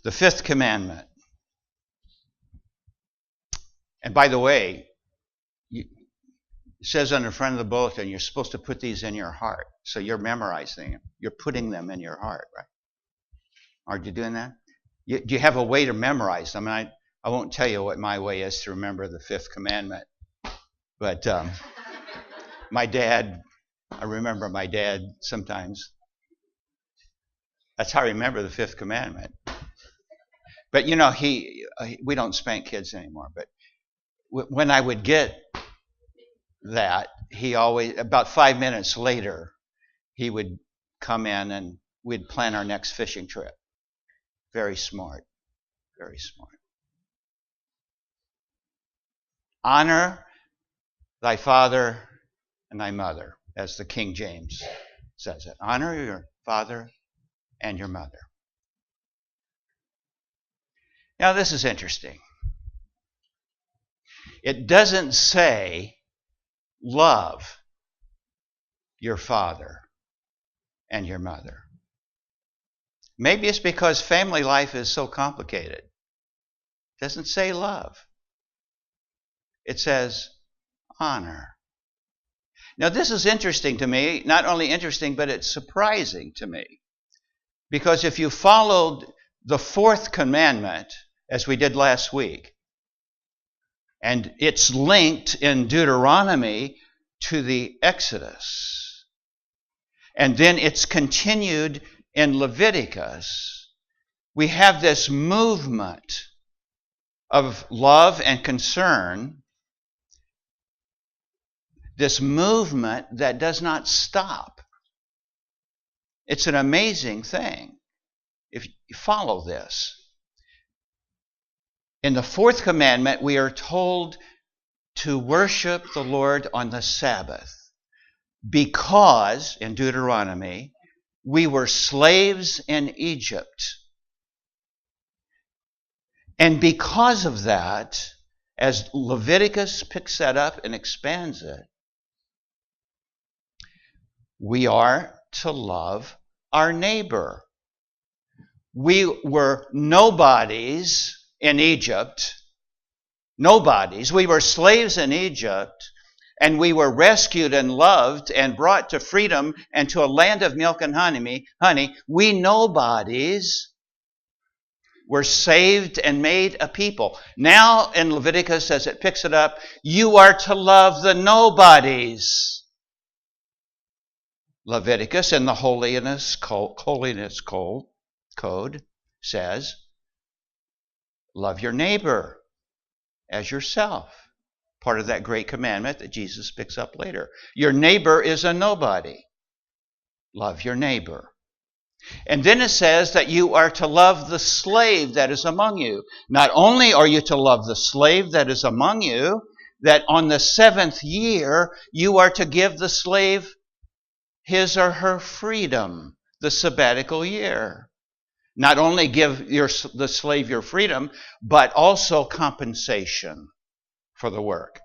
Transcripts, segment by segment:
The fifth commandment. And by the way, it says on the front of the bulletin, you're supposed to put these in your heart. So you're memorizing them. You're putting them in your heart, right? Aren't you doing that? Do you have a way to memorize them? And I won't tell you what my way is to remember the fifth commandment. But my dad, I remember my dad sometimes. That's how I remember the fifth commandment. But you know, we don't spank kids anymore. But when I would get that, he always, about 5 minutes later, he would come in and we'd plan our next fishing trip. Very smart. Very smart. Honor thy father and thy mother, as the King James says it. Honor your father and your mother. Now, this is interesting. It doesn't say love your father and your mother. Maybe it's because family life is so complicated. It doesn't say love. It says honor. Now, this is interesting to me. Not only interesting, but it's surprising to me. Because if you followed the fourth commandment, as we did last week, and it's linked in Deuteronomy to the Exodus, and then it's continued in Leviticus, we have this movement of love and concern, this movement that does not stop. It's an amazing thing if you follow this. In the fourth commandment, we are told to worship the Lord on the Sabbath because, in Deuteronomy, we were slaves in Egypt. And because of that, as Leviticus picks that up and expands it, we are to love our neighbor. We were nobodies in Egypt. Nobodies. We were slaves in Egypt, and we were rescued and loved and brought to freedom and to a land of milk and honey. We nobodies were saved and made a people. Now in Leviticus, as it picks it up, you are to love the nobodies. Leviticus in the holiness code says, love your neighbor as yourself. Part of that great commandment that Jesus picks up later. Your neighbor is a nobody. Love your neighbor. And then it says that you are to love the slave that is among you. Not only are you to love the slave that is among you, that on the seventh year you are to give the slave his or her freedom, the sabbatical year. Not only give the slave your freedom, but also compensation for the work.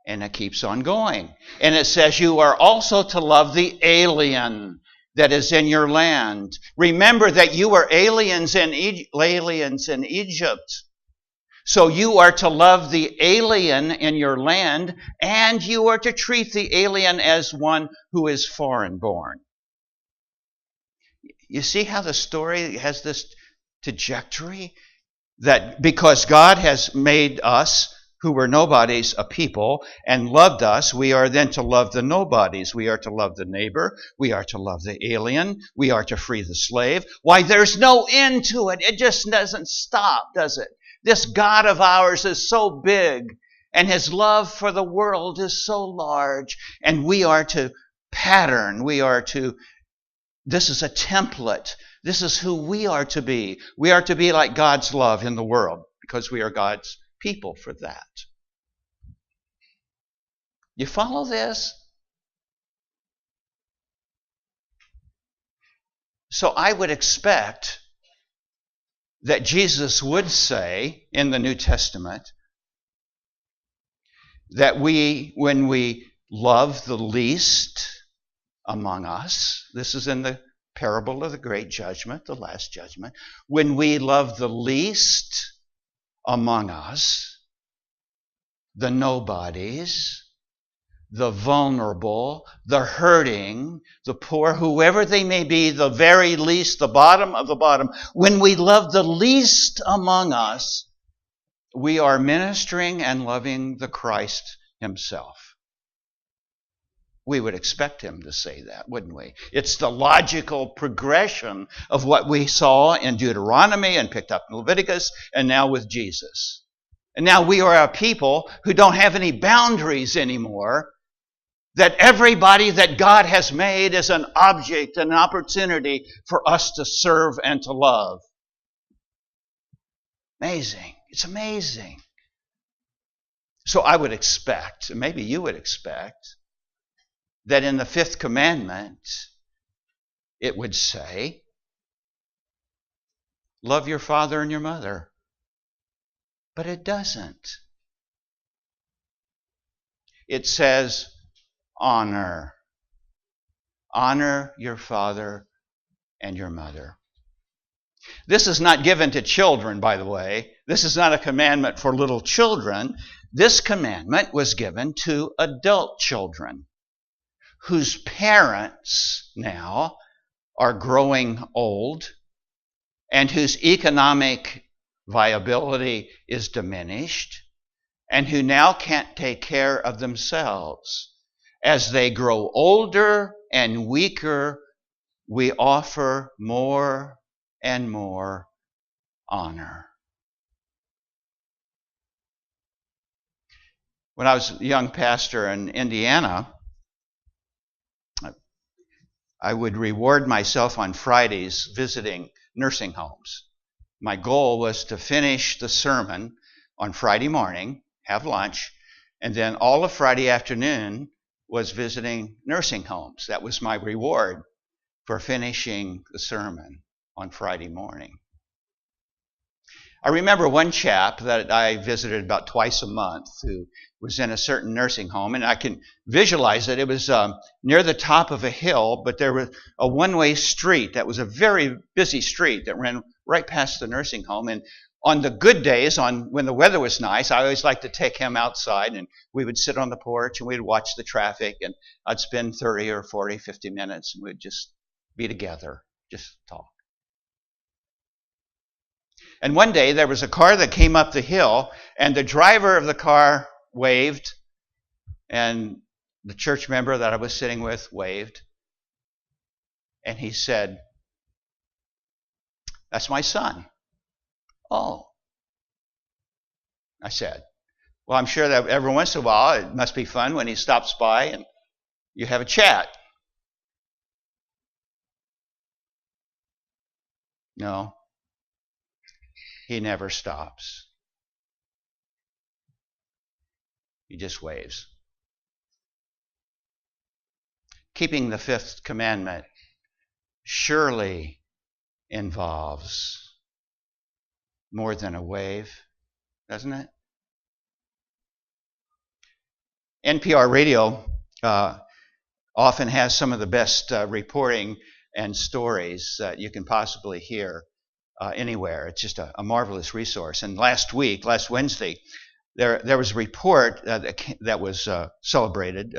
And it keeps on going. And it says you are also to love the alien that is in your land. Remember that you were aliens in Egypt. So you are to love the alien in your land, and you are to treat the alien as one who is foreign born. You see how the story has this trajectory? That because God has made us, who were nobodies, a people, and loved us, we are then to love the nobodies. We are to love the neighbor. We are to love the alien. We are to free the slave. Why, there's no end to it. It just doesn't stop, does it? This God of ours is so big, and His love for the world is so large, and we are to pattern. This is a template. This is who we are to be. We are to be like God's love in the world, because we are God's people for that. You follow this? So I would expect that Jesus would say in the New Testament that when we love the least among us, this is in the parable of the great judgment, the last judgment, when we love the least among us, the nobodies, the vulnerable, the hurting, the poor, whoever they may be, the very least, the bottom of the bottom, when we love the least among us, we are ministering and loving the Christ himself. We would expect him to say that, wouldn't we? It's the logical progression of what we saw in Deuteronomy and picked up in Leviticus and now with Jesus. And now we are a people who don't have any boundaries anymore, that everybody that God has made is an object, an opportunity for us to serve and to love. Amazing. It's amazing. So I would expect, and maybe you would expect, that in the fifth commandment, it would say, love your father and your mother. But it doesn't. It says, honor. Honor your father and your mother. This is not given to children, by the way. This is not a commandment for little children. This commandment was given to adult children whose parents now are growing old and whose economic viability is diminished and who now can't take care of themselves. As they grow older and weaker, we offer more and more honor. When I was a young pastor in Indiana, I would reward myself on Fridays visiting nursing homes. My goal was to finish the sermon on Friday morning, have lunch, and then all of Friday afternoon was visiting nursing homes. That was my reward for finishing the sermon on Friday morning. I remember one chap that I visited about twice a month who was in a certain nursing home, and I can visualize it. It was near the top of a hill, but there was a one-way street that was a very busy street that ran right past the nursing home. And on the good days, when the weather was nice, I always liked to take him outside, and we would sit on the porch, and we'd watch the traffic, and I'd spend 30 or 40, 50 minutes, and we'd just be together, just talk. And one day there was a car that came up the hill, and the driver of the car waved, and the church member that I was sitting with waved, and he said, "That's my son." "Oh." I said, "Well, I'm sure that every once in a while it must be fun when he stops by and you have a chat." "No. He never stops. He just waves." Keeping the fifth commandment surely involves more than a wave, doesn't it? NPR radio often has some of the best reporting and stories that you can possibly hear anywhere. It's just a marvelous resource. And last Wednesday, there was a report that was celebrated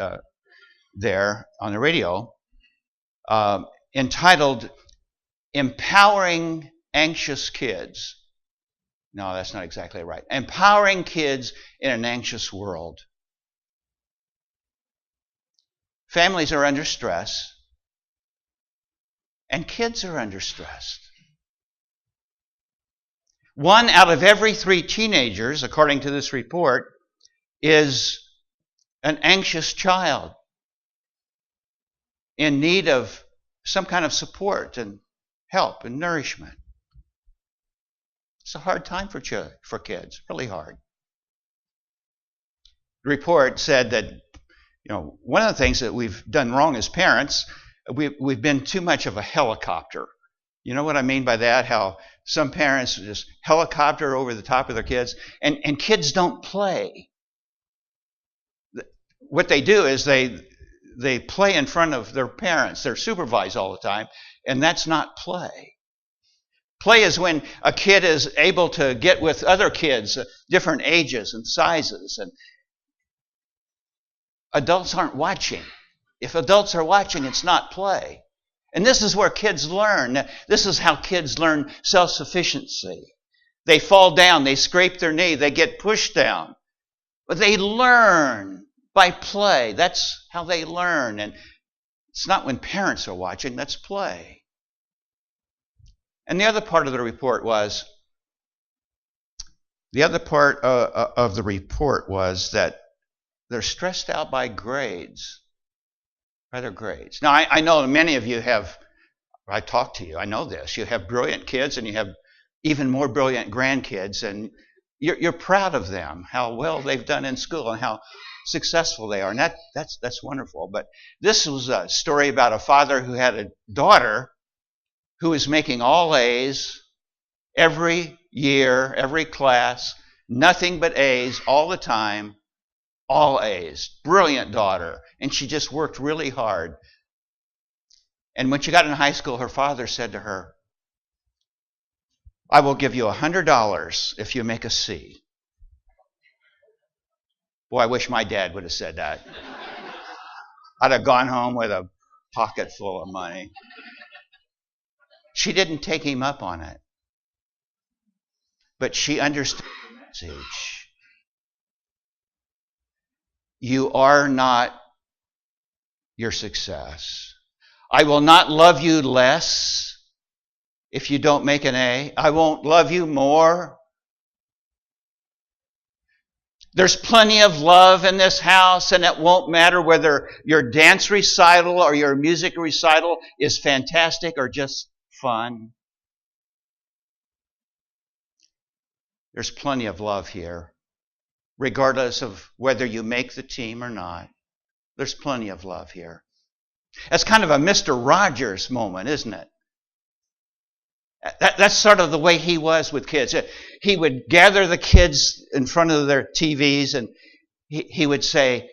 there on the radio entitled "Empowering Anxious Kids." No, that's not exactly right. Empowering kids in an anxious world. Families are under stress, and kids are under stress. 1 out of every 3 teenagers, according to this report, is an anxious child in need of some kind of support and help and nourishment. It's a hard time for kids, really hard. The report said that, one of the things that we've done wrong as parents, we've been too much of a helicopter. You know what I mean by that? How some parents just helicopter over the top of their kids, and kids don't play. What they do is they play in front of their parents. They're supervised all the time, And that's not play. Play is when a kid is able to get with other kids, different ages and sizes, and adults aren't watching. If adults are watching, it's not play. And this is where kids learn. This is how kids learn self-sufficiency. They fall down, they scrape their knee, they get pushed down. But they learn by play. That's how they learn. And it's not when parents are watching, that's play. And the other part of the report was that they're stressed out by grades, by their grades. Now, I know many of you I talked to you, I know this. You have brilliant kids and you have even more brilliant grandkids, and you're proud of them, how well they've done in school and how successful they are. And that's wonderful. But this was a story about a father who had a daughter who was making all A's every year, every class, nothing but A's all the time, all A's. Brilliant daughter. And she just worked really hard. And when she got in high school, her father said to her, "I will give you $100 if you make a C." Boy, I wish my dad would have said that. I'd have gone home with a pocket full of money. She didn't take him up on it. But she understood the message. You are not your success. I will not love you less if you don't make an A. I won't love you more. There's plenty of love in this house, and it won't matter whether your dance recital or your music recital is fantastic or just fun. There's plenty of love here, regardless of whether you make the team or not. There's plenty of love here. That's kind of a Mr. Rogers moment, isn't it? That's sort of the way he was with kids. He would gather the kids in front of their TVs and he would say,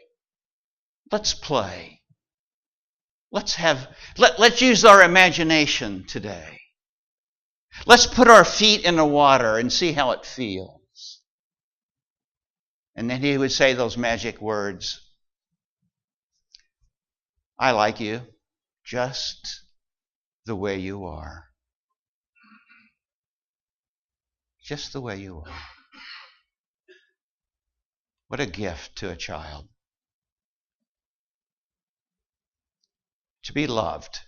"Let's play. Let's use our imagination today. Let's put our feet in the water and see how it feels." And then he would say those magic words, "I like you just the way you are. Just the way you are." What a gift to a child. To be loved,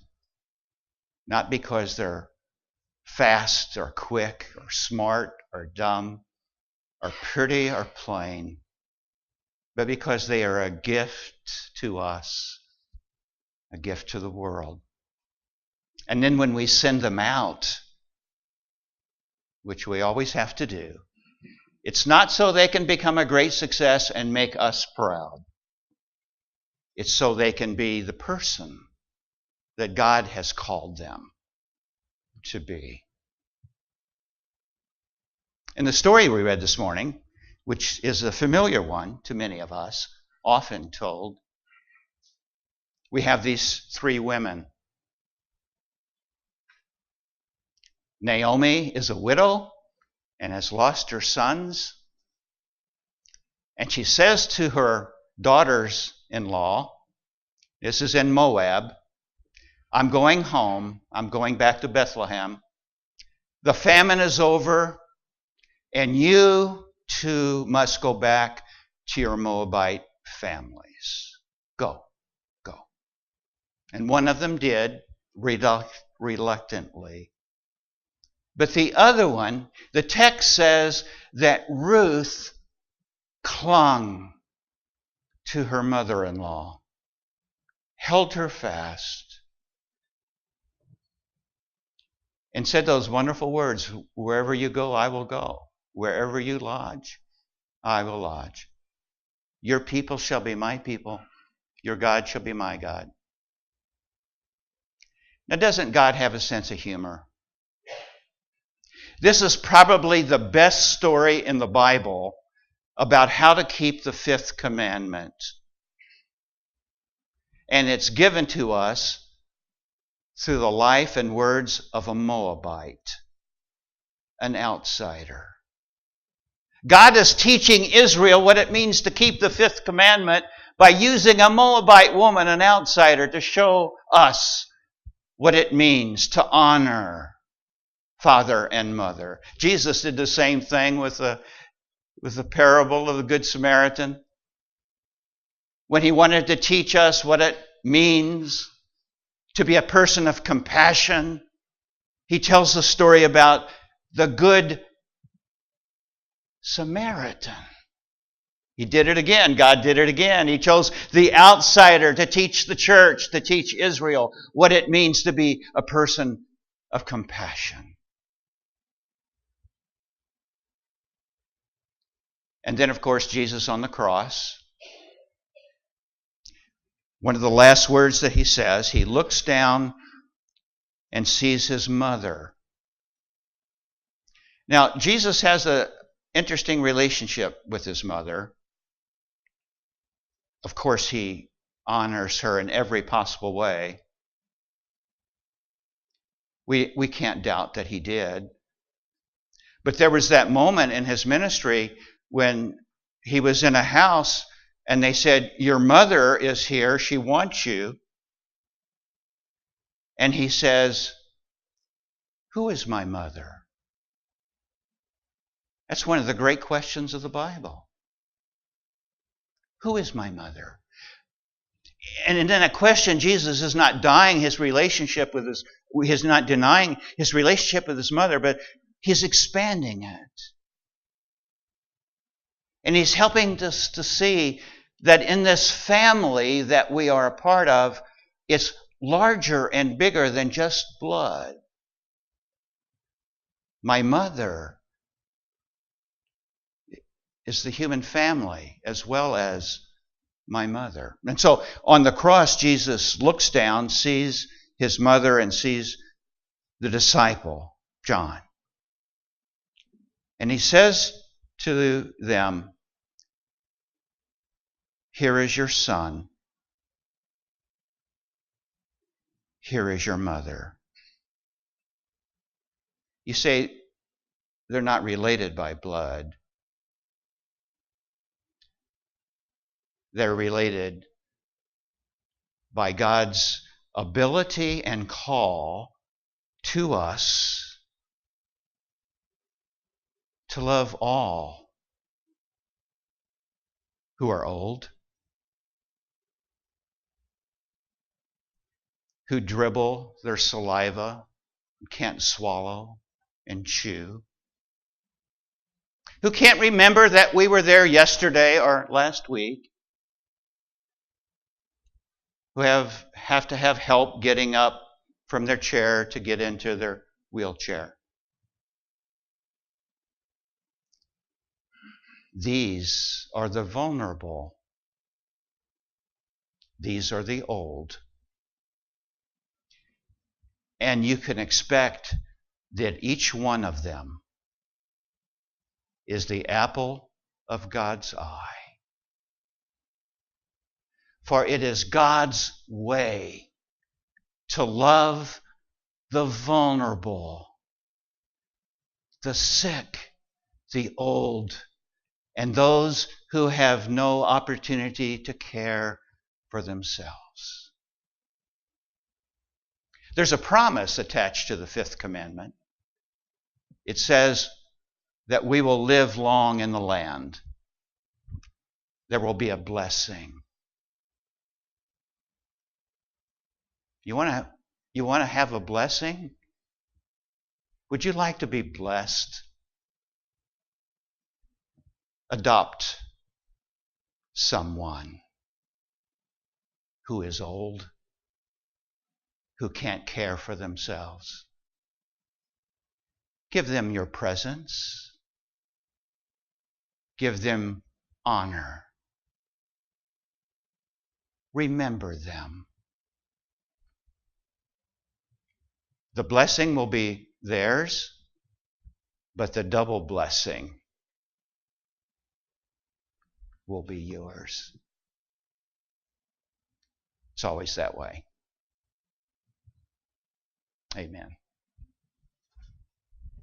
not because they're fast or quick or smart or dumb or pretty or plain, but because they are a gift to us, a gift to the world. And then when we send them out, which we always have to do, it's not so they can become a great success and make us proud. It's so they can be the person that God has called them to be. In the story we read this morning, which is a familiar one to many of us, often told, we have these three women. Naomi is a widow and has lost her sons. And she says to her daughters-in-law, this is in Moab, "I'm going home. I'm going back to Bethlehem. The famine is over, and you too must go back to your Moabite families. Go, go." And one of them did, reluctantly. But the other one, the text says that Ruth clung to her mother-in-law, held her fast, and said those wonderful words, "Wherever you go, I will go. Wherever you lodge, I will lodge. Your people shall be my people. Your God shall be my God." Now, doesn't God have a sense of humor? This is probably the best story in the Bible about how to keep the fifth commandment. And it's given to us through the life and words of a Moabite, an outsider. God is teaching Israel what it means to keep the fifth commandment by using a Moabite woman, an outsider, to show us what it means to honor father and mother. Jesus did the same thing with the parable of the Good Samaritan. When he wanted to teach us what it means to be a person of compassion, he tells the story about the Good Samaritan. He did it again. God did it again. He chose the outsider to teach the church, to teach Israel what it means to be a person of compassion. And then, of course, Jesus on the cross. One of the last words that he says, he looks down and sees his mother. Now, Jesus has an interesting relationship with his mother. Of course, he honors her in every possible way. We can't doubt that he did. But there was that moment in his ministry when he was in a house and they said, "Your mother is here, she wants you." And he says, "Who is my mother?" That's one of the great questions of the Bible. Who is my mother? And in that question, Jesus is not denying his relationship with he's not denying his relationship with his mother, but he's expanding it. And he's helping us to see that in this family that we are a part of, it's larger and bigger than just blood. My mother is the human family as well as my mother. And so on the cross, Jesus looks down, sees his mother, and sees the disciple, John. And he says to them, "Here is your son. Here is your mother." You say they're not related by blood. They're related by God's ability and call to us to love all who are old, who dribble their saliva, can't swallow and chew, who can't remember that we were there yesterday or last week, who have to have help getting up from their chair to get into their wheelchair. These are the vulnerable. These are the old. And you can expect that each one of them is the apple of God's eye. For it is God's way to love the vulnerable, the sick, the old, and those who have no opportunity to care for themselves. There's a promise attached to the fifth commandment. It says that we will live long in the land. There will be a blessing. You want to have a blessing? Would you like to be blessed? Adopt someone who is old, who can't care for themselves. Give them your presence. Give them honor. Remember them. The blessing will be theirs, but the double blessing will be yours. It's always that way. Amen.